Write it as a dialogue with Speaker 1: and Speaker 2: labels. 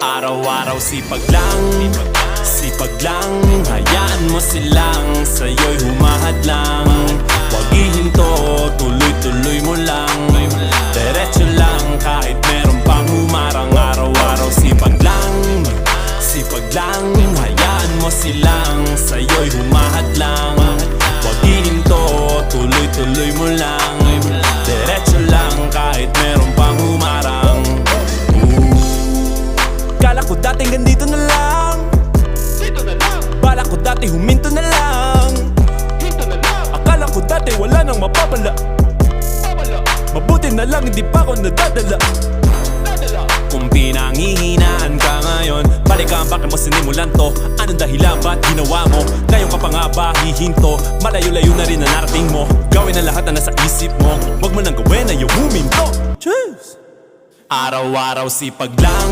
Speaker 1: Araw-araw sipag lang, sipag lang. Hayaan mo silang sa'yo'y humahadlang. Huwag ihinto, tuloy-tuloy mo lang. Diretso lang kahit meron pang humarang. Araw-araw sipag lang, sipag lang. Hayaan mo silang sa'yo'y humahadlang. Huwag ihinto, tuloy-tuloy mo lang. Diretso lang kahit meron pang humarang. Kala ko dating ganito na lang,
Speaker 2: Dito na lang,
Speaker 1: bala ko dati huminto na lang.
Speaker 2: dito na lang,
Speaker 1: Akala ko dati wala nang mapapala.
Speaker 2: babala,
Speaker 1: Mabuti na lang hindi pa ako nadadala.
Speaker 2: dadala.
Speaker 1: Kung pinanghihinaan ka ngayon, balikan bakit mo sinimulan to. Anong dahilan ba't ginawa mo? Ngayon ka pa nga ba hihinto? Malayo-layo na rin na narating mo. Gawin ang lahat na nasa isip mo. Huwag mo nang gawin na yung huminto. Cheers! Araw-araw sipag lang,